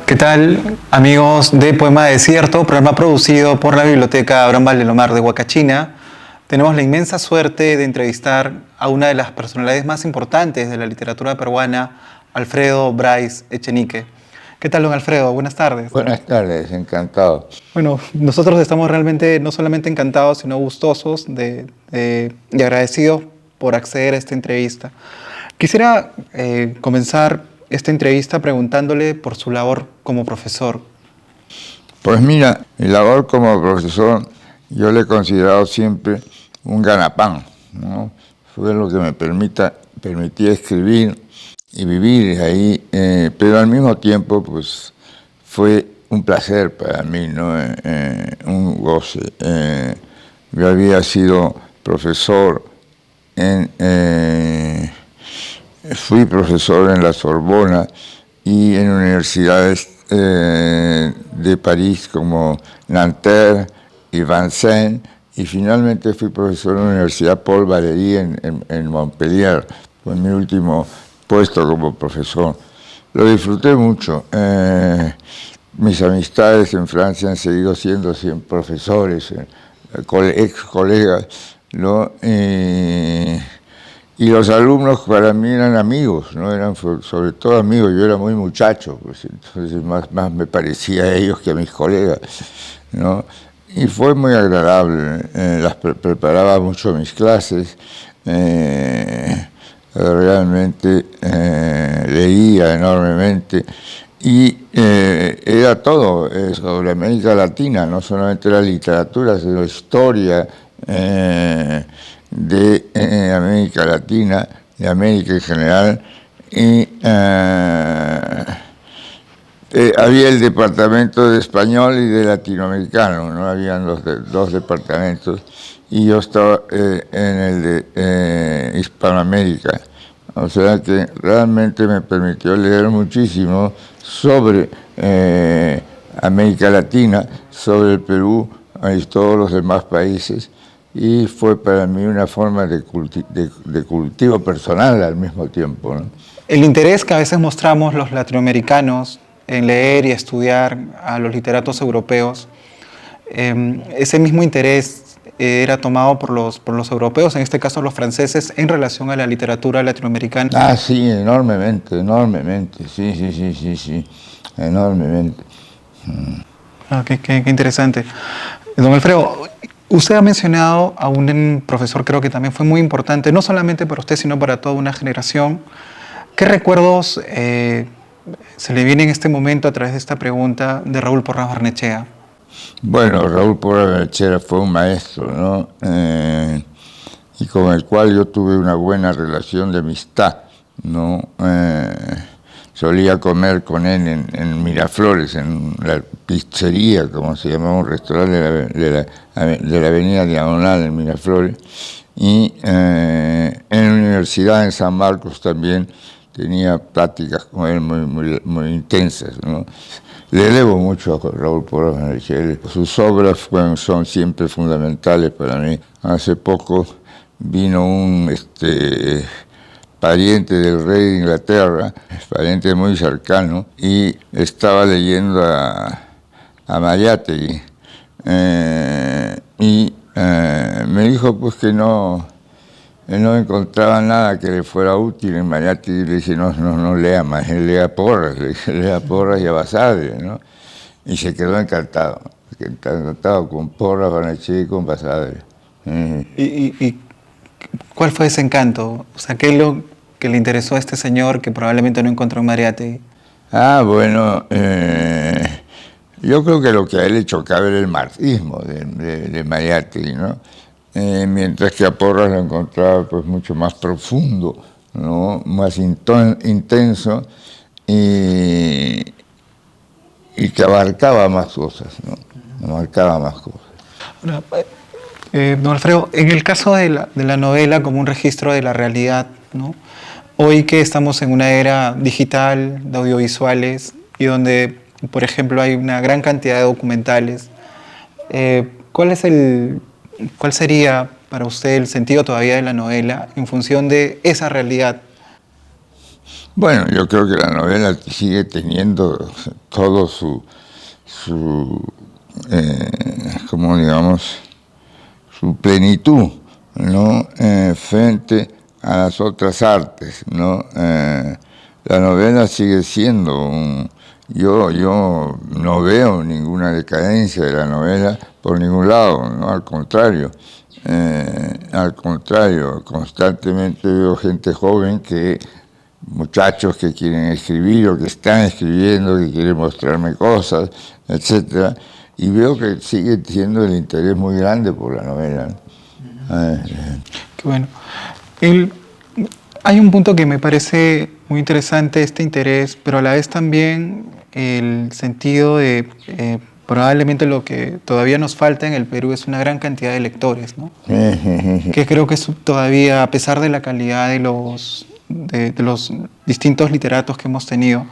¿Qué tal, amigos de Poema Desierto, programa producido por la Biblioteca Abraham Valdemar de Huacachina? Tenemos la inmensa suerte de entrevistar a una de las personalidades más importantes de la literatura peruana, Alfredo Bryce Echenique. ¿Qué tal, don Alfredo? Buenas tardes. Buenas tardes, encantado. Bueno, nosotros estamos realmente no solamente encantados, sino gustosos y agradecidos por acceder a esta entrevista. Quisiera comenzar esta entrevista preguntándole por su labor como profesor. Pues mira, mi labor como profesor, yo le he considerado siempre un ganapán, ¿no? Fue lo que me permitía escribir y vivir ahí, pero al mismo tiempo, pues, fue un placer para mí, ¿no? Un goce. Yo había sido profesor fui profesor en la Sorbona y en universidades de París como Nanterre y Vincennes, y finalmente fui profesor en la Universidad Paul Valéry en Montpellier. Fue mi último puesto como profesor. Lo disfruté mucho. Mis amistades en Francia han seguido siendo siempre profesores, ex colegas, ¿no? Y los alumnos para mí eran amigos, ¿no? Eran sobre todo amigos. Yo era muy muchacho, pues entonces más me parecía a ellos que a mis colegas, ¿no? Y fue muy agradable. Preparaba mucho mis clases, realmente leía enormemente y era todo sobre América Latina, no solamente la literatura, sino historia de América Latina, de América en general, y había el departamento de español y de latinoamericano, ¿no? Habían dos departamentos, y yo estaba en el de Hispanoamérica. O sea que realmente me permitió leer muchísimo sobre América Latina, sobre el Perú y todos los demás países, y fue para mí una forma de cultivo personal al mismo tiempo, ¿no? El interés que a veces mostramos los latinoamericanos en leer y estudiar a los literatos europeos, ese mismo interés era tomado por los europeos, en este caso los franceses, en relación a la literatura latinoamericana. Ah, sí, enormemente, sí, enormemente. Ah, qué interesante. Don Alfredo, usted ha mencionado a un profesor, creo que también fue muy importante, no solamente para usted, sino para toda una generación. ¿Qué recuerdos se le vienen en este momento a través de esta pregunta de Raúl Porras Barnechea? Bueno, Raúl Porras Barnechea fue un maestro, ¿no? Y con el cual yo tuve una buena relación de amistad, ¿no? Solía comer con él en Miraflores, en la pizzería, como se llamaba, un restaurante de la avenida Diagonal en Miraflores, y en la universidad en San Marcos también tenía pláticas con él muy intensas, ¿no? Le debo mucho a Raúl Porras Barnechea. Sus obras son siempre fundamentales para mí. Hace poco vino un pariente del rey de Inglaterra, pariente muy cercano, y estaba leyendo a Mariátegui, y me dijo pues que no encontraba nada que le fuera útil en Mariátegui. Le dije, no lea más, lea Porras, le dije, lea Porras y a Basadre, ¿no? Y se quedó encantado con Porras, Barnechea y con Basadre. ¿Y cuál fue ese encanto? O sea, ¿qué es lo que le interesó a este señor que probablemente no encontró en Mariátegui? Ah, bueno, yo creo que lo que a él le chocaba era el marxismo de Mariátegui, ¿no? Mientras que a Porras lo encontraba pues mucho más profundo, ¿no? Más intenso, y que abarcaba más cosas, ¿no? Abarcaba más cosas. Bueno, don Alfredo, en el caso de la novela como un registro de la realidad, ¿no? Hoy que estamos en una era digital, de audiovisuales, y donde, por ejemplo, hay una gran cantidad de documentales, ¿cuál sería para usted el sentido todavía de la novela en función de esa realidad? Bueno, yo creo que la novela sigue teniendo todo como digamos, su plenitud, ¿no? Frente a las otras artes, ¿no? La novela sigue siendo yo no veo ninguna decadencia de la novela por ningún lado, ¿no? Al contrario, constantemente veo gente joven muchachos que quieren escribir o que están escribiendo, que quieren mostrarme cosas, etcétera, y veo que sigue siendo el interés muy grande por la novela, ¿no? Qué bueno. Hay un punto que me parece muy interesante, este interés, pero a la vez también el sentido de probablemente lo que todavía nos falta en el Perú es una gran cantidad de lectores, ¿no? Que creo que todavía, a pesar de la calidad de los distintos literatos que hemos tenido,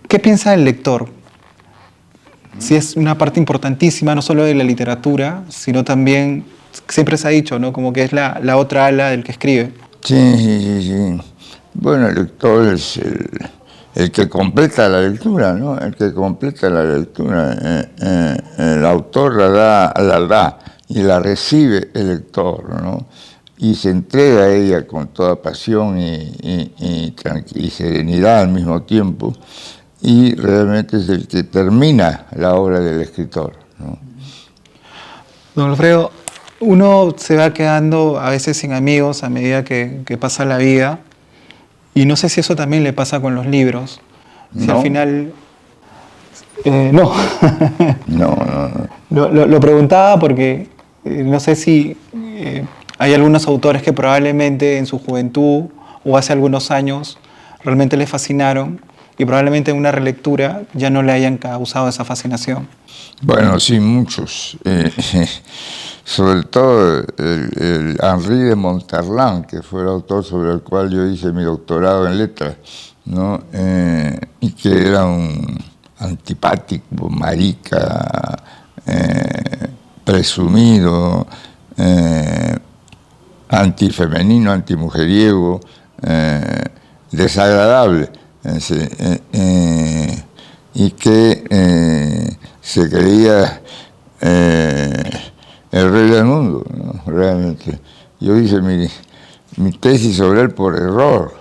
¿qué piensa el lector? Sí, es una parte importantísima no solo de la literatura, sino también, siempre se ha dicho, ¿no? Como que es la otra ala del que escribe. Sí. Bueno, el lector es el que completa la lectura, ¿no? El que completa la lectura. El autor la da y la recibe el lector, ¿no? Y se entrega a ella con toda pasión y serenidad al mismo tiempo, y realmente es el que termina la obra del escritor, ¿no? Don Alfredo, uno se va quedando a veces sin amigos a medida que pasa la vida, y no sé si eso también le pasa con los libros. Si ¿No? al final... no. No. Lo preguntaba porque no sé si hay algunos autores que probablemente en su juventud o hace algunos años realmente le fascinaron y probablemente en una relectura ya no le hayan causado esa fascinación. Bueno, sí, muchos. Sobre todo el Henri de Monterland, que fue el autor sobre el cual yo hice mi doctorado en letras, ¿no? Y que era un antipático, marica, presumido, antifemenino, antimujeriego, desagradable, y que se creía el rey del mundo, ¿no? Realmente. Yo hice mi tesis sobre él por error.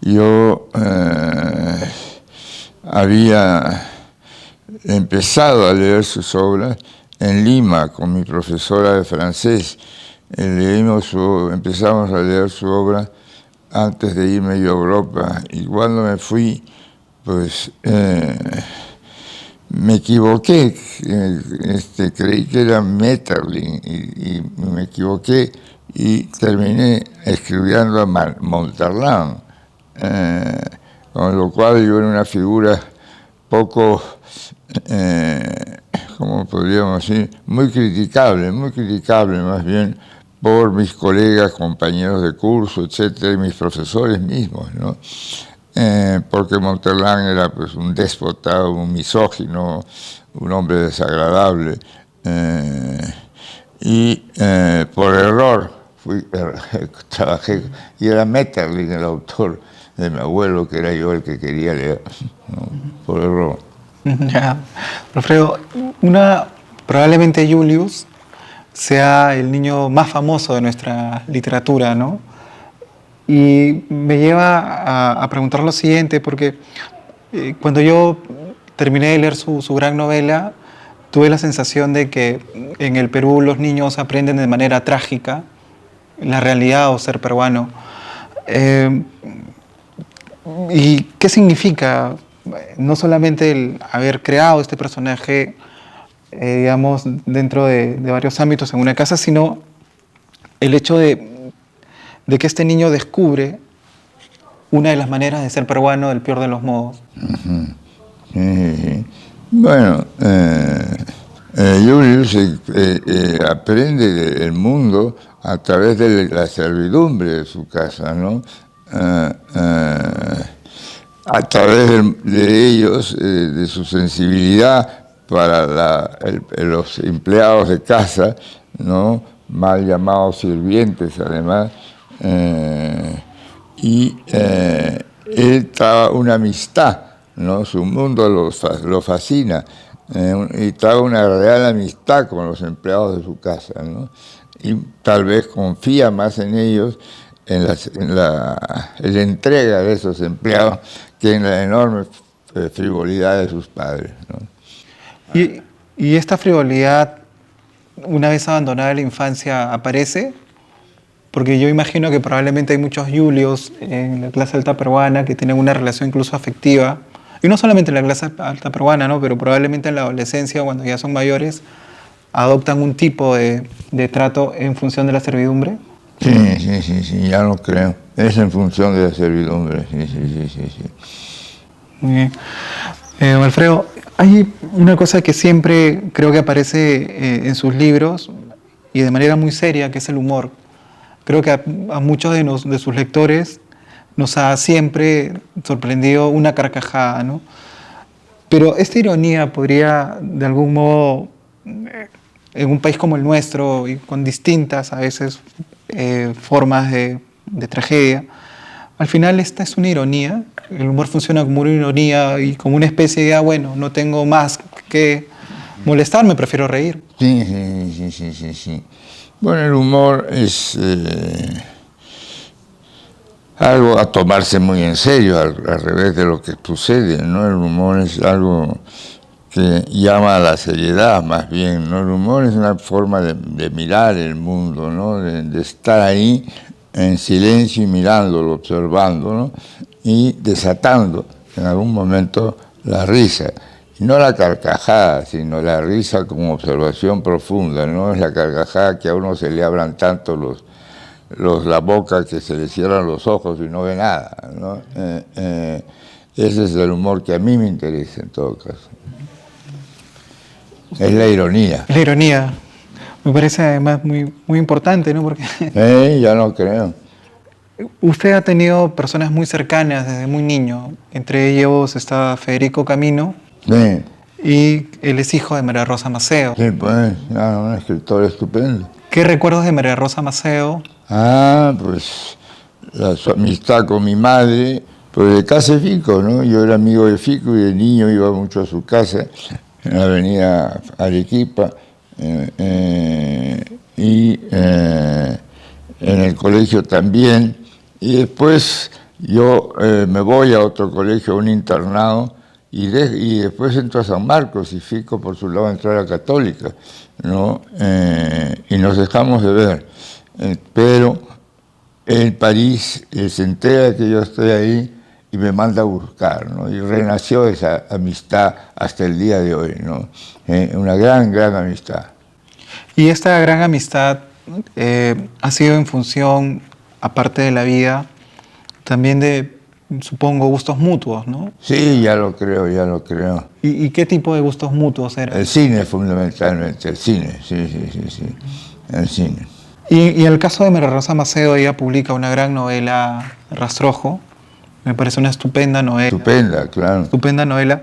Yo había empezado a leer sus obras en Lima con mi profesora de francés. Empezamos a leer su obra antes de irme yo a Europa, y cuando me fui, pues me equivoqué, creí que era Maeterlinck y me equivoqué y terminé escribiendo a Monterland, con lo cual yo era una figura poco, ¿cómo podríamos decir? Muy criticable más bien por mis colegas, compañeros de curso, etcétera, y mis profesores mismos, ¿no? Porque Monterland era pues un déspota, un misógino, un hombre desagradable, y por error trabajé, y era Maeterlinck el autor de mi abuelo, que era yo el que quería leer, ¿no? Por error. Ya. Alfredo, probablemente Julius sea el niño más famoso de nuestra literatura, ¿no? Y me lleva a preguntar lo siguiente, porque cuando yo terminé de leer su gran novela, tuve la sensación de que en el Perú los niños aprenden de manera trágica la realidad o ser peruano. ¿Y qué significa no solamente el haber creado este personaje, digamos, dentro de varios ámbitos en una casa, sino el hecho de que este niño descubre una de las maneras de ser peruano del peor de los modos? Bueno, Julius aprende del mundo a través de la servidumbre de su casa, ¿no? A través de ellos, de su sensibilidad para los empleados de casa, ¿no? Mal llamados sirvientes, además, Él trae una amistad, ¿no? Su mundo lo fascina, y trae una real amistad con los empleados de su casa, ¿no? Y tal vez confía más en ellos, en la entrega de esos empleados, que en la enorme frivolidad de sus padres, ¿no? Y esta frivolidad, una vez abandonada la infancia, aparece, porque yo imagino que probablemente hay muchos Julios en la clase alta peruana que tienen una relación incluso afectiva, y no solamente en la clase alta peruana, ¿no? Pero probablemente en la adolescencia, cuando ya son mayores, adoptan un tipo de trato en función de la servidumbre. Sí, ya lo creo. Es en función de la servidumbre, sí. Muy bien. Don Alfredo, hay una cosa que siempre creo que aparece en sus libros y de manera muy seria, que es el humor. Creo que a muchos de sus lectores nos ha siempre sorprendido una carcajada, ¿no? Pero esta ironía podría, de algún modo, en un país como el nuestro y con distintas, a veces, formas de tragedia, al final esta es una ironía. El humor funciona como una ironía y como una especie de, bueno, no tengo más que molestarme, prefiero reír. Sí. Bueno, el humor es algo a tomarse muy en serio, al revés de lo que sucede, ¿no? El humor es algo que llama a la seriedad, más bien, ¿no? El humor es una forma de mirar el mundo, ¿no? De estar ahí en silencio y mirándolo, observando, ¿no? Y desatando en algún momento la risa. Y no la carcajada, sino la risa como observación profunda, no es la carcajada que a uno se le abran tanto la boca que se le cierran los ojos y no ve nada, ¿no? Ese es el humor que a mí me interesa en todo caso. Es la ironía. La ironía me parece además muy importante, ¿no? Porque Ya no creo. usted ha tenido personas muy cercanas desde muy niño. Entre ellos está Federico Camino. Sí. Y él es hijo de María Rosa Maceo. Sí, pues, un escritor estupendo. ¿Qué recuerdos de María Rosa Maceo? Pues su amistad con mi madre, pues de casa de Fico, ¿no? Yo era amigo de Fico y de niño iba mucho a su casa, en la avenida Arequipa, y en el colegio también. Y después yo me voy a otro colegio, a un internado, y después entro a San Marcos y Fico por su lado entró a la Católica, ¿no? Y nos dejamos de ver. Pero en París se entera de que yo estoy ahí y me manda a buscar, ¿no? Y renació esa amistad hasta el día de hoy, ¿no? Una gran amistad. Y esta gran amistad ha sido en función, aparte de la vida, también de, supongo, gustos mutuos, ¿no? Sí, ya lo creo. ¿Y qué tipo de gustos mutuos eran? El cine, fundamentalmente, el cine, sí, el cine. Y en el caso de María Rosa Maceo, ella publica una gran novela, Rastrojo. Me parece una estupenda novela. Estupenda, claro. Estupenda novela.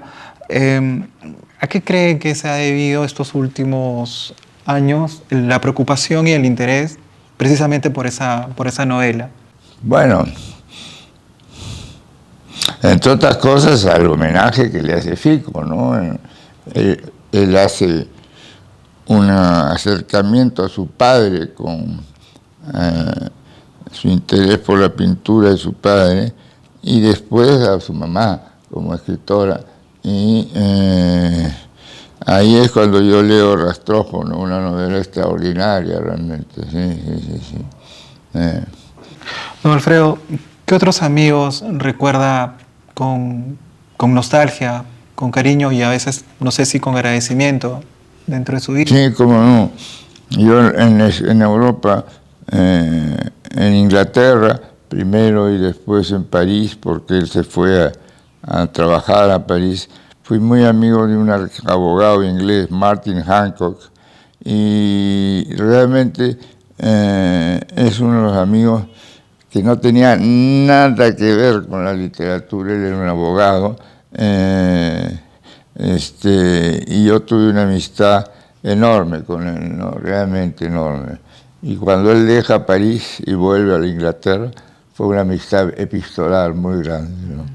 ¿A qué cree que se ha debido estos últimos años la preocupación y el interés precisamente por esa novela? Bueno, entre otras cosas, al homenaje que le hace Fico, ¿no? Él hace un acercamiento a su padre con su interés por la pintura de su padre y después a su mamá como escritora. Y ahí es cuando yo leo Rastrojo, ¿no? Una novela extraordinaria realmente, sí. Don Alfredo, ¿qué otros amigos recuerda con nostalgia, con cariño y a veces, no sé si con agradecimiento dentro de su vida? Sí, cómo no. Yo en Europa, en Inglaterra primero y después en París, porque él se fue a trabajar a París, fui muy amigo de un abogado inglés, Martin Hancock, y realmente es uno de los amigos que no tenía nada que ver con la literatura, él era un abogado, y yo tuve una amistad enorme con él, ¿no? Realmente enorme. Y cuando él deja París y vuelve a la Inglaterra, fue una amistad epistolar muy grande, ¿no?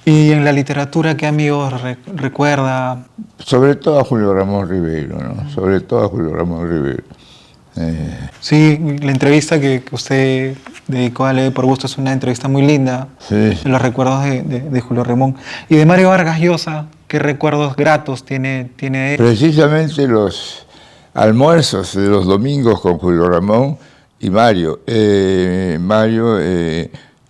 ¿Y en la literatura qué amigos recuerda? Sobre todo a Julio Ramón Ribeiro, ¿no? Sobre todo a Julio Ramón Ribeiro. Sí, la entrevista que usted dedicó a Leer por Gusto es una entrevista muy linda, Sí. de los recuerdos de Julio Ramón. Y de Mario Vargas Llosa, ¿qué recuerdos gratos tiene de él? Precisamente los almuerzos de los domingos con Julio Ramón y Mario. Mario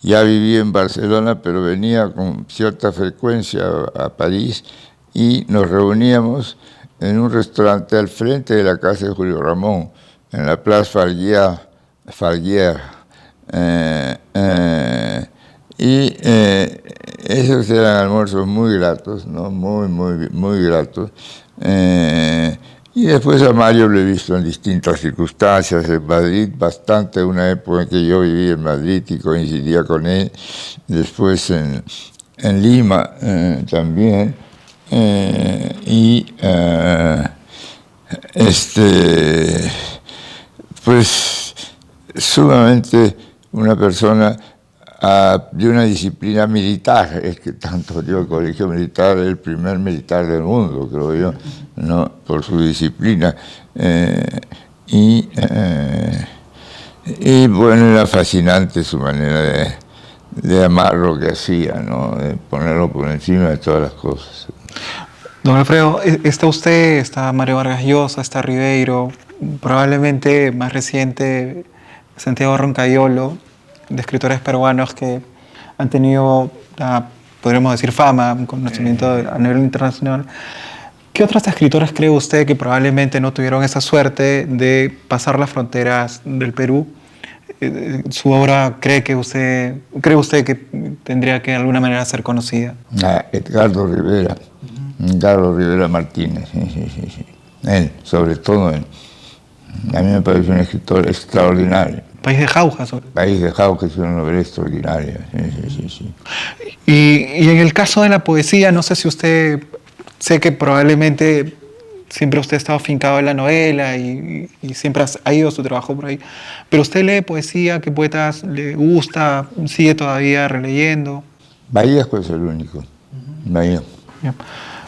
ya vivía en Barcelona, pero venía con cierta frecuencia a París y nos reuníamos en un restaurante al frente de la casa de Julio Ramón, en la Place Falguière. Esos eran almuerzos muy gratos, ¿no? Muy gratos. Y después a Mario lo he visto en distintas circunstancias, en Madrid bastante, una época en que yo vivía en Madrid y coincidía con él, después en Lima también, pues sumamente una persona de una disciplina militar. Es que tanto dio el colegio militar, el primer militar del mundo, creo yo, ¿no? Por su disciplina. Y bueno, era fascinante su manera de amar lo que hacía, ¿no? De ponerlo por encima de todas las cosas. Don Alfredo, está usted, está Mario Vargas Llosa, está Ribeiro, probablemente más reciente Santiago Roncayolo, de escritores peruanos que han tenido, podríamos decir, fama, un conocimiento a nivel internacional. ¿Qué otros escritores cree usted que probablemente no tuvieron esa suerte de pasar las fronteras del Perú? ¿Su obra cree usted que tendría que de alguna manera ser conocida? Edgardo Rivera. Edgardo Rivera Martínez, sí. Él, sobre todo él. A mí me parece un escritor extraordinario. País de Jauja. País de Jauja es una novela extraordinaria, sí. Y en el caso de la poesía, no sé si usted, sé que probablemente siempre usted ha estado afincado en la novela y siempre ha ido su trabajo por ahí, pero usted lee poesía, ¿qué poetas le gusta? ¿Sigue todavía releyendo? Vallejo es el único. Vallejo.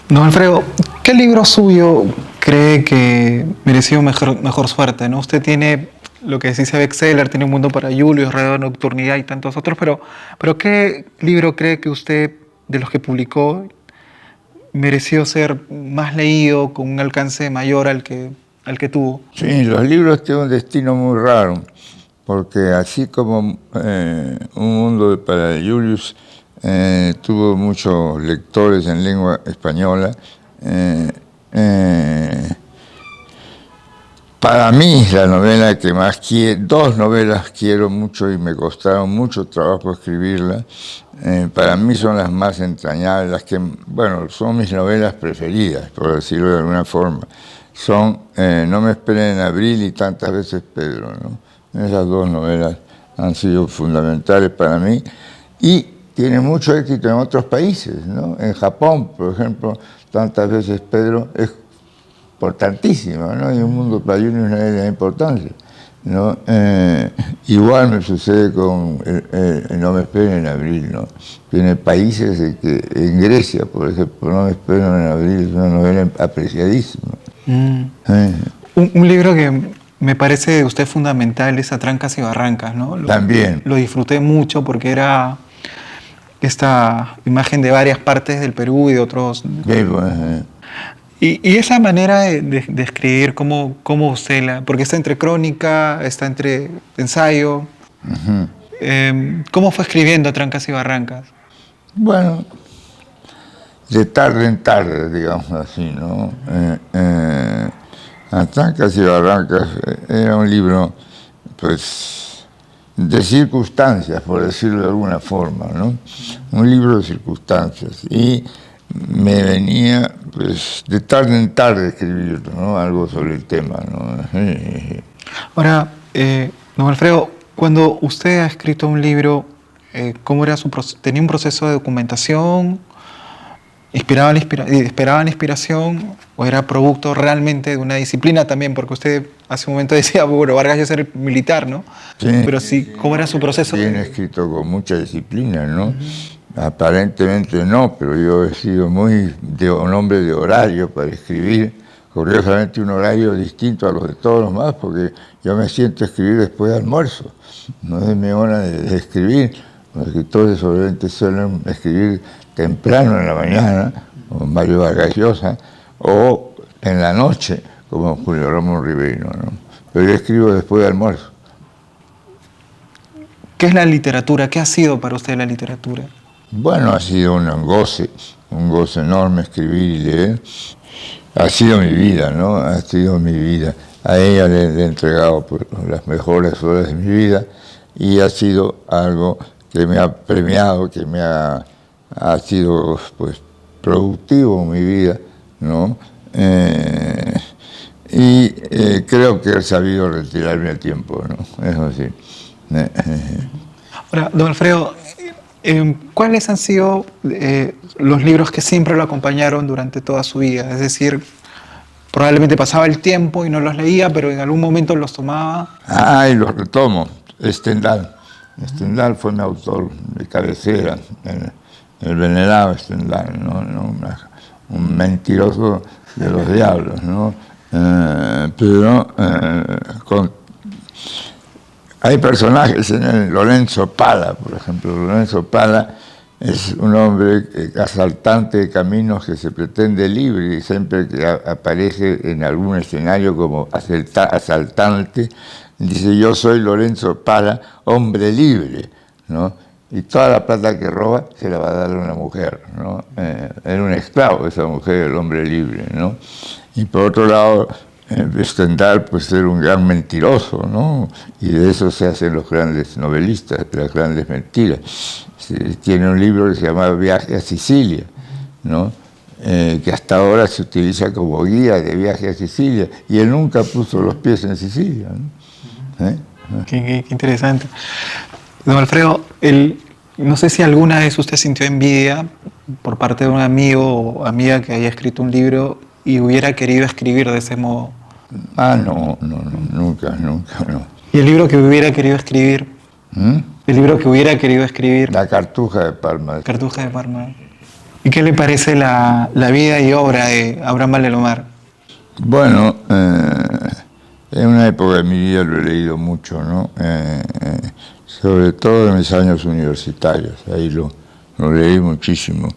Don Alfredo, ¿qué libro suyo cree que mereció mejor suerte, ¿no? Usted tiene lo que se dice bestseller, tiene Un Mundo para Julio, Alrededor de Nocturnidad y tantos otros, pero ¿qué libro cree que usted, de los que publicó, mereció ser más leído, con un alcance mayor al que tuvo? Sí, los libros tienen un destino muy raro, porque así como Un Mundo para Julius tuvo muchos lectores en lengua española, para mí la novela que más quiero, dos novelas quiero mucho y me costaron mucho trabajo escribirlas, para mí son las más entrañables, las que, bueno, son mis novelas preferidas, por decirlo de alguna forma. Son No me esperen en abril y Tantas veces Pedro, ¿no? Esas dos novelas han sido fundamentales para mí y tiene mucho éxito en otros países, ¿no? En Japón, por ejemplo, Tantas veces Pedro es importantísima, ¿no? Y Un Mundo para Julio es una de importancia, ¿no? Igual me sucede con No me esperen en abril, ¿no? Tiene países en Grecia, por ejemplo, No me esperen en abril es una novela apreciadísima. Un libro que me parece de usted fundamental es A Trancas y Barrancas, ¿no? También. Lo disfruté mucho porque era esta imagen de varias partes del Perú y de otros. Y esa manera de escribir, ¿cómo usted porque está entre crónica, está entre ensayo? ¿Cómo fue escribiendo Trancas y Barrancas? Bueno, de tarde en tarde, digamos así, ¿no? A Trancas y Barrancas era un libro, pues, de circunstancias, por decirlo de alguna forma, ¿no? Un libro de circunstancias. Y me venía, pues, de tarde en tarde escribir, ¿no? Algo sobre el tema, ¿no? Ahora, don Alfredo, cuando usted ha escrito un libro, ¿cómo era su proceso? ¿Tenía un proceso de documentación? ¿Esperaba la inspiración? ¿O era producto realmente de una disciplina también? Porque usted hace un momento decía, bueno, Vargas ya era militar, ¿no? Sí, Pero sí, ¿cómo era su proceso? bien escrito con mucha disciplina, ¿no? Aparentemente no, pero yo he sido un hombre de horario para escribir, curiosamente un horario distinto a los de todos los demás, porque yo me siento a escribir después de almuerzo, no es mi hora de escribir. Los escritores obviamente suelen escribir temprano en la mañana, como Mario Vargas Llosa, o en la noche, como Julio Ramón Ribeiro, ¿no? Pero yo escribo después de almuerzo. ¿Qué es la literatura? ¿Qué ha sido para usted la literatura? Bueno, ha sido un goce enorme escribir y leer. Ha sido mi vida, ¿no? Ha sido mi vida. A ella le he entregado pues, las mejores horas de mi vida y ha sido algo que me ha premiado, que ha sido pues, productivo en mi vida, ¿no? Creo que he sabido retirarme a tiempo, ¿no? Eso sí. Ahora, don Alfredo, ¿cuáles han sido los libros que siempre lo acompañaron durante toda su vida? Es decir, probablemente pasaba el tiempo y no los leía, pero en algún momento los tomaba. Y los retomo. Stendhal. Stendhal fue mi autor de cabecera, el venerado Stendhal, ¿no? Un mentiroso de los diablos, ¿no? Hay personajes en el Lorenzo Pala, por ejemplo. Lorenzo Pala es un hombre asaltante de caminos que se pretende libre y siempre que aparece en algún escenario como asaltante, dice: yo soy Lorenzo Pala, hombre libre, ¿no? Y toda la plata que roba se la va a dar a una mujer, ¿no? Era un esclavo esa mujer, el hombre libre, ¿no? Y por otro lado, Stendhal pues era un gran mentiroso, ¿no? Y de eso se hacen los grandes novelistas, las grandes mentiras. Tiene un libro que se llama Viaje a Sicilia, ¿no? Que hasta ahora se utiliza como guía de viaje a Sicilia, y él nunca puso los pies en Sicilia, ¿no? Qué interesante. Don Alfredo, no sé si alguna vez usted sintió envidia por parte de un amigo o amiga que haya escrito un libro y hubiera querido escribir de ese modo. No, nunca, no. ¿Y el libro que hubiera querido escribir? El libro que hubiera querido escribir. La Cartuja de Parma. Cartuja de Parma. ¿Y qué le parece la vida y obra de Abraham Valdemar? Bueno, en una época de mi vida lo he leído mucho, ¿no? Sobre todo en mis años universitarios, ahí lo leí muchísimo.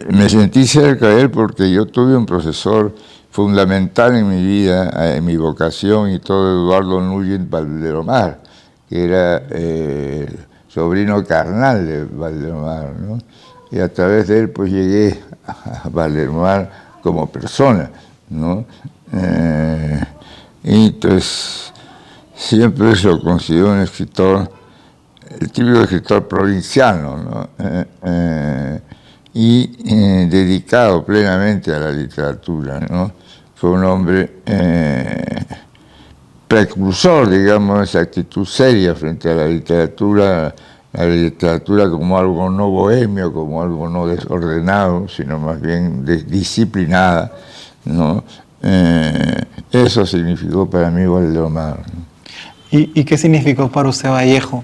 Me sentí cerca de él porque yo tuve un profesor fundamental en mi vida, en mi vocación y todo, Eduardo Nugent Valdemar, que era sobrino carnal de Valdemar, ¿no? Y a través de él pues llegué a Valdemar como persona, ¿no? Y entonces siempre lo considero un escritor, el típico escritor provinciano, ¿no? Dedicado plenamente a la literatura, ¿no? Fue un hombre precursor, digamos, de esa actitud seria frente a la literatura como algo no bohemio, como algo no desordenado, sino más bien disciplinada, ¿no? Eso significó para mí Valdemar. ¿Y qué significó para usted Vallejo?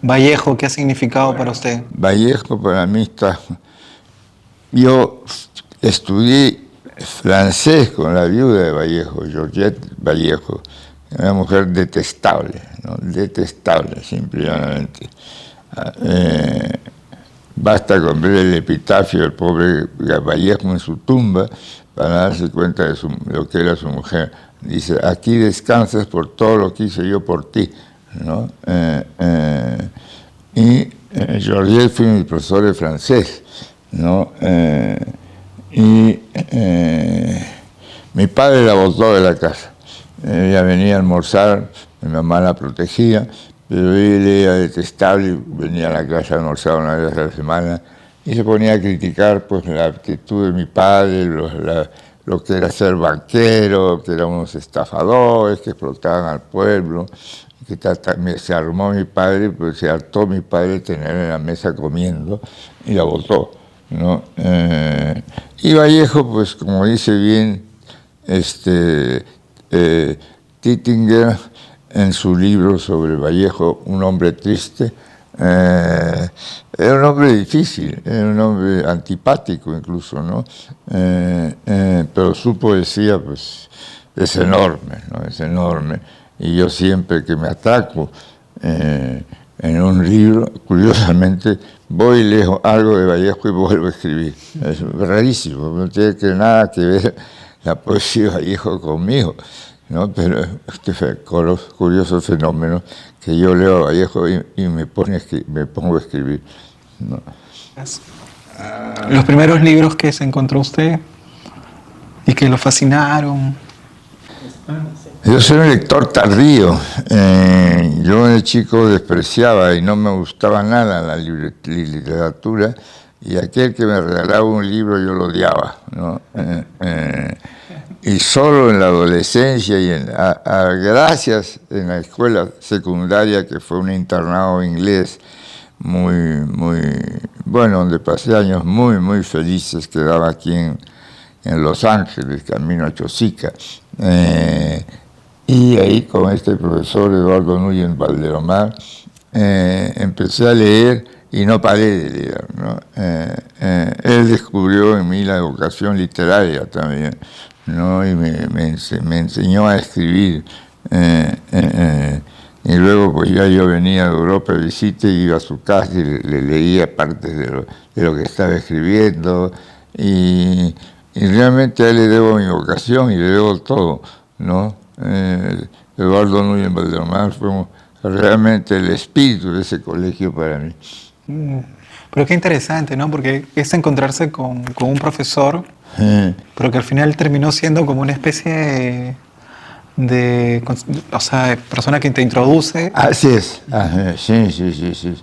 Vallejo, ¿qué ha significado para usted? Vallejo para mí está... Yo estudié francés con la viuda de Vallejo, Georgette Vallejo, una mujer detestable, ¿no? Detestable, simplemente. Basta con ver el epitafio del pobre Vallejo en su tumba para darse cuenta de lo que era su mujer. Dice: aquí descansas por todo lo que hice yo por ti, ¿no? Georgette fue mi profesor de francés, ¿no? Mi padre la botó de la casa. Ella venía a almorzar, mi mamá la protegía, pero él era detestable y venía a la casa a almorzar una vez a la semana y se ponía a criticar pues, la actitud de mi padre, lo que era ser banquero, que eran unos estafadores que explotaban al pueblo. Que se armó mi padre, pues se hartó mi padre tener en la mesa comiendo y la botó, ¿no? Y Vallejo, pues como dice bien Tittinger en su libro sobre Vallejo, Un hombre triste, era un hombre difícil, era un hombre antipático incluso, ¿no? Pero su poesía, pues, es enorme, ¿no? Es enorme. Y yo siempre que me ataco en un libro, curiosamente, voy y leo algo de Vallejo y vuelvo a escribir. Es rarísimo, no tiene nada que ver la poesía de Vallejo conmigo, ¿no? Pero este curioso fenómeno que yo leo a Vallejo y me pongo a escribir, ¿no? Los primeros libros que se encontró usted y que lo fascinaron. Yo soy un lector tardío. Yo de chico despreciaba y no me gustaba nada la literatura, y aquel que me regalaba un libro yo lo odiaba, ¿no? Y solo en la adolescencia y gracias en la escuela secundaria, que fue un internado inglés muy bueno, donde pasé años muy felices, que daba aquí en Los Ángeles, camino a Chosica. Y ahí con este profesor Eduardo Núñez Valderomar empecé a leer y no paré de leer, ¿no? Él descubrió en mí la vocación literaria también, ¿no? Y me enseñó a escribir. Y luego pues ya yo venía de Europa de visita y iba a su casa y le leía partes de lo que estaba escribiendo, y realmente a él le debo mi vocación y le debo todo, ¿no? Eduardo Núñez Valderomar fue realmente el espíritu de ese colegio para mí. Pero qué interesante, ¿no? Porque es encontrarse con un profesor, pero que al final terminó siendo como una especie o sea, de persona que te introduce. Así es. Sí.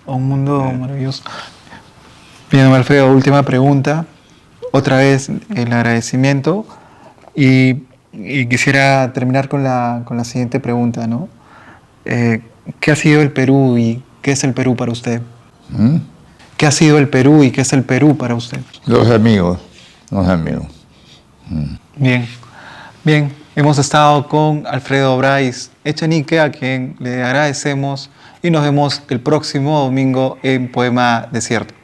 A un mundo maravilloso. Bien, Alfredo, última pregunta. Otra vez el agradecimiento. Y quisiera terminar con la siguiente pregunta, ¿no? ¿Qué ha sido el Perú y qué es el Perú para usted? ¿Qué ha sido el Perú y qué es el Perú para usted? Los amigos. Bien, hemos estado con Alfredo Bryce Echenique, a quien le agradecemos, y nos vemos el próximo domingo en Poema Desierto.